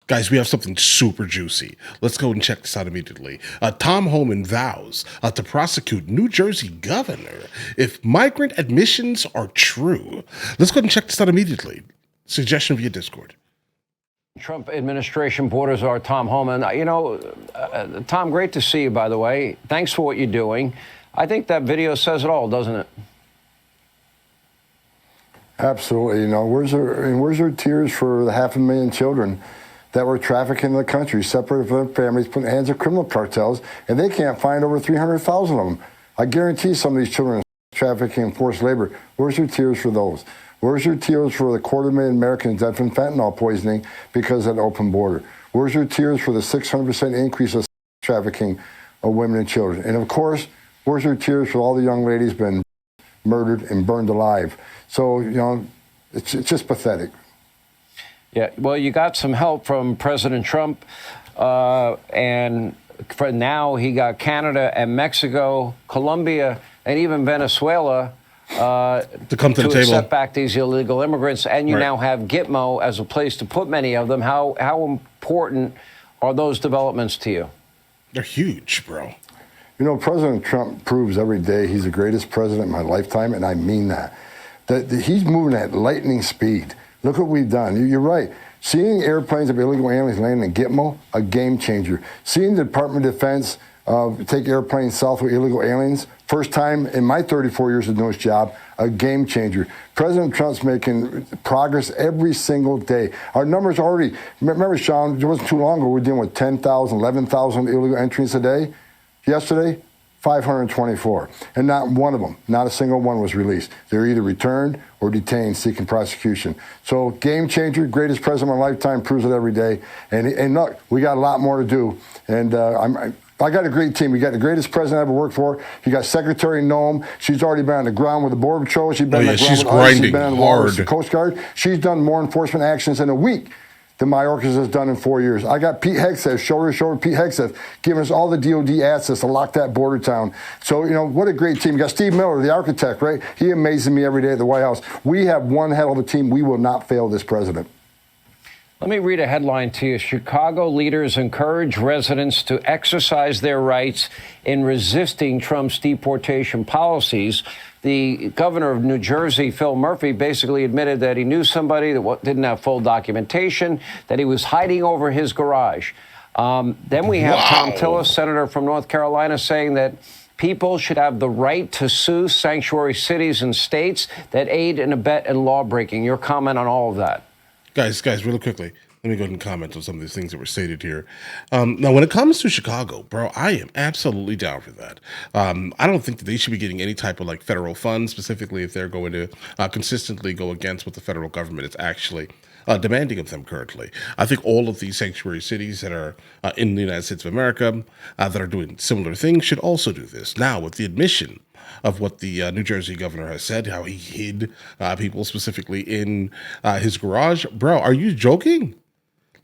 Guys, we have something super juicy. Let's go and check this out immediately. Tom Homan vows to prosecute New Jersey governor if migrant admissions are true. Let's go and check this out immediately. Suggestion via Discord. Trump administration borders are Tom Homan. Tom, great to see you, by the way. Thanks for what you're doing. I think that video says it all, doesn't it? Absolutely. Where's her tears for the 500,000 children that were trafficked in the country, separated from their families, put in the hands of criminal cartels, and they can't find over 300,000 of them. I guarantee some of these children are trafficking and forced labor. Where's your tears for those? Where's your tears for the 250,000 Americans dead from fentanyl poisoning because of the open border? Where's your tears for the 600% increase of trafficking of women and children? And of course, where's your tears for all the young ladies been murdered and burned alive? So, it's just pathetic. Yeah, well, you got some help from President Trump, and for now he got Canada and Mexico, Colombia, and even Venezuela to come to the table, accept back these illegal immigrants. And you now have Gitmo as a place to put many of them. How important are those developments to you? They're huge, bro. President Trump proves every day he's the greatest president in my lifetime, and I mean that. That he's moving at lightning speed. Look what we've done. You're right. Seeing airplanes of illegal aliens landing in Gitmo, a game changer. Seeing the Department of Defense take airplanes south with illegal aliens, first time in my 34 years of doing this job, a game changer. President Trump's making progress every single day. Our numbers already, remember, Sean, it wasn't too long ago, we were dealing with 10,000, 11,000 illegal entries a day. Yesterday, 524. And not one of them, not a single one was released. They're either returned or detained seeking prosecution. So game changer, greatest president of my lifetime, proves it every day. And look, we got a lot more to do. And I got a great team. We got the greatest president I ever worked for. You got Secretary Noem. She's already been on the ground with the Border Patrol. She's been on the ground she's with grinding us. She's been on the hard. water with the Coast Guard. She's done more enforcement actions in a week than Mayorkas has done in 4 years. I got Pete Hegseth, shoulder to shoulder with Pete Hegseth, giving us all the DOD access to lock that border down. So, what a great team. You got Steve Miller, the architect, right? He amazes me every day at the White House. We have one hell of a team. We will not fail this president. Let me read a headline to you. Chicago leaders encourage residents to exercise their rights in resisting Trump's deportation policies. The governor of New Jersey, Phil Murphy, basically admitted that he knew somebody that didn't have full documentation, that he was hiding over his garage. Then we have Tom Tillis, senator from North Carolina, saying that people should have the right to sue sanctuary cities and states that aid and abet in lawbreaking. Your comment on all of that? Guys, really quickly, let me go ahead and comment on some of these things that were stated here. Now, when it comes to Chicago, bro, I am absolutely down for that. I don't think that they should be getting any type of federal funds, specifically if they're going to consistently go against what the federal government is actually demanding of them currently. I think all of these sanctuary cities that are in the United States of America that are doing similar things should also do this. Now, with the admission of what the New Jersey governor has said, how he hid people specifically in his garage. Bro, are you joking?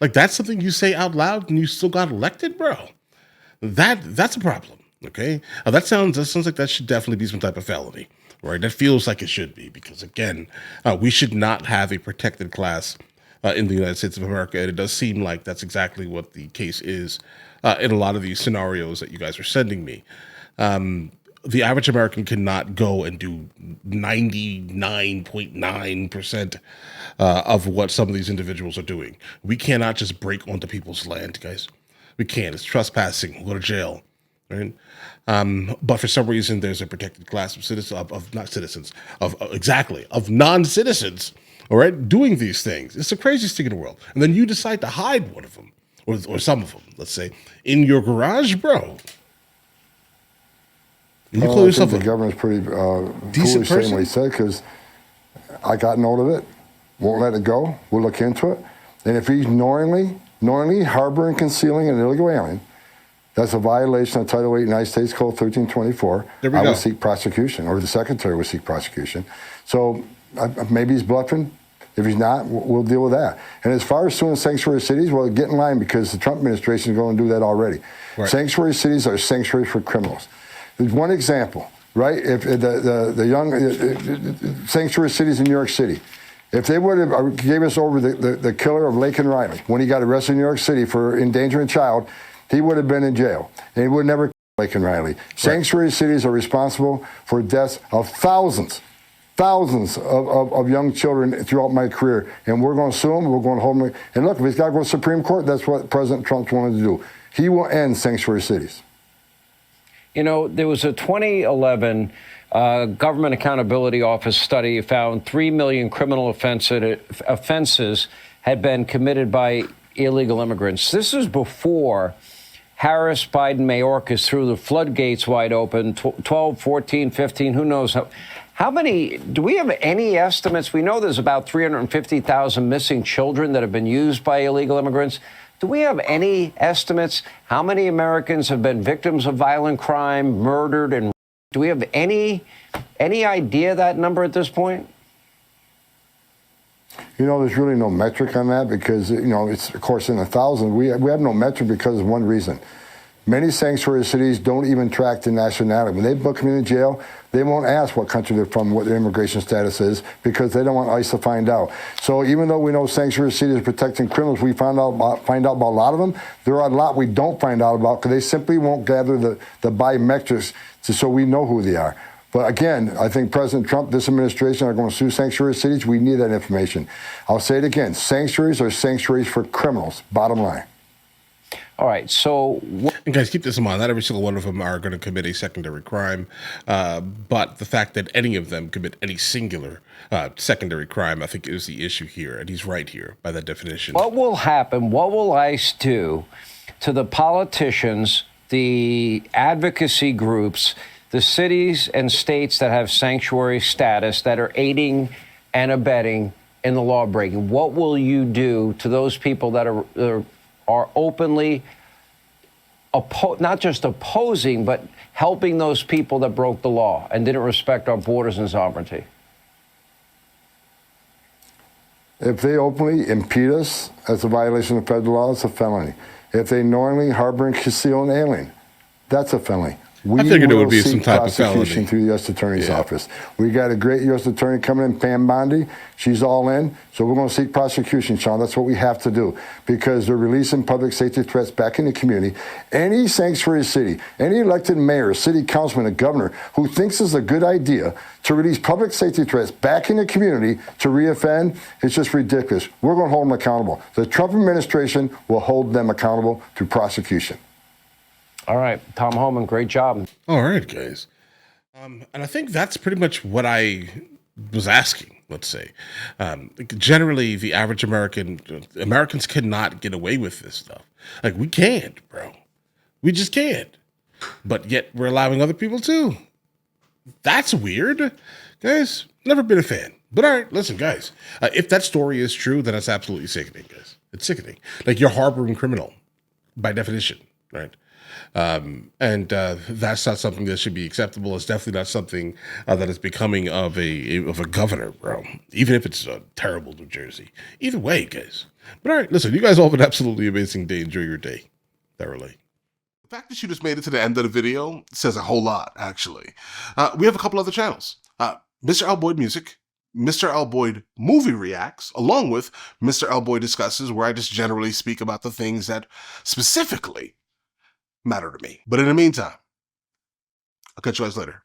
That's something you say out loud and you still got elected, bro? That's a problem, okay? That sounds like that should definitely be some type of felony, right? That feels like it should be because, again, we should not have a protected class in the United States of America, and it does seem like that's exactly what the case is in a lot of these scenarios that you guys are sending me. The average American cannot go and do 99.9% of what some of these individuals are doing. We cannot just break onto people's land, guys. We can't. It's trespassing. We'll go to jail, right? But for some reason, there's a protected class of citizens, of non-citizens, all right, doing these things. It's the craziest thing in the world. And then you decide to hide one of them, or some of them, let's say, in your garage, bro. You call yourself the governor's pretty foolish saying what he said, because I got note of it, won't let it go, we'll look into it. And if he's knowingly harboring, concealing an illegal alien, that's a violation of Title 8 United States Code 1324. I will seek prosecution, or the secretary will seek prosecution. So maybe he's bluffing. If he's not, we'll deal with that. And as far as suing sanctuary cities, well, get in line, because the Trump administration is going to do that already. Right. Sanctuary cities are sanctuaries for criminals. There's one example, right? If the young sanctuary cities in New York City, If they would have gave us over the killer of Laken Riley when he got arrested in New York City for endangering a child, he would have been in jail. And he would never kill Laken Riley. Right. Sanctuary cities are responsible for deaths of thousands of young children throughout my career. And we're going to sue him. We're going to hold him. And look, if he's got to go to the Supreme Court, that's what President Trump wanted to do. He will end sanctuary cities. You know, there was a 2011 Government Accountability Office study found 3 million criminal offenses had been committed by illegal immigrants. This is before Harris, Biden, Mayorkas threw the floodgates wide open, 12, 14, 15, who knows. How many, do we have any estimates? We know there's about 350,000 missing children that have been used by illegal immigrants. Do we have any estimates how many Americans have been victims of violent crime, murdered, and do we have any idea of that number at this point? You know, there's really no metric on that because, you know, it's, of course, in the thousands. We have no metric because of one reason. Many sanctuary cities don't even track the nationality. When they book them into jail, they won't ask what country they're from, what their immigration status is, because they don't want ICE to find out. So even though we know sanctuary cities are protecting criminals, we find out about a lot of them. There are a lot we don't find out about because they simply won't gather the biometrics so we know who they are. But again, I think President Trump, this administration are going to sue sanctuary cities. We need that information. I'll say it again. Sanctuaries are sanctuaries for criminals, bottom line. All right, so... And guys, keep this in mind. Not every single one of them are going to commit a secondary crime, but the fact that any of them commit any singular secondary crime, I think, is the issue here, and he's right here by that definition. What will happen, what will ICE do to the politicians, the advocacy groups, the cities and states that have sanctuary status that are aiding and abetting in the law breaking? What will you do to those people that are openly not just opposing, but helping those people that broke the law and didn't respect our borders and sovereignty? If they openly impede us, that's a violation of federal law. It's a felony. If they knowingly harbor and conceal an alien, that's a felony. I figured it would be some type of felony through the U.S. Attorney's office. We got a great U.S. Attorney coming in, Pam Bondi. She's all in. So we're going to seek prosecution, Sean. That's what we have to do because they're releasing public safety threats back in the community. Any sanctuary city, any elected mayor, city councilman, a governor who thinks it's a good idea to release public safety threats back in the community to reoffend, it's just ridiculous. We're going to hold them accountable. The Trump administration will hold them accountable through prosecution. All right, Tom Homan, great job. All right, guys. And I think that's pretty much what I was asking, let's say. Generally, the average Americans cannot get away with this stuff. Like, we can't, bro. We just can't. But yet, we're allowing other people to. That's weird. Guys, never been a fan. But all right, listen, guys. If that story is true, then it's absolutely sickening, guys. It's sickening. Like, you're harboring criminal, by definition, right? And that's not something that should be acceptable. It's definitely not something that is becoming of a governor, bro. Even if it's a terrible New Jersey. Either way, guys. But all right, listen, you guys all have an absolutely amazing day. Enjoy your day. Thoroughly. The fact that you just made it to the end of the video says a whole lot, actually. We have a couple other channels. MrLboyd Music, MrLboyd Movie Reacts, along with MrLboyd Discusses, where I just generally speak about the things that specifically matter to me. But in the meantime, I'll catch you guys later.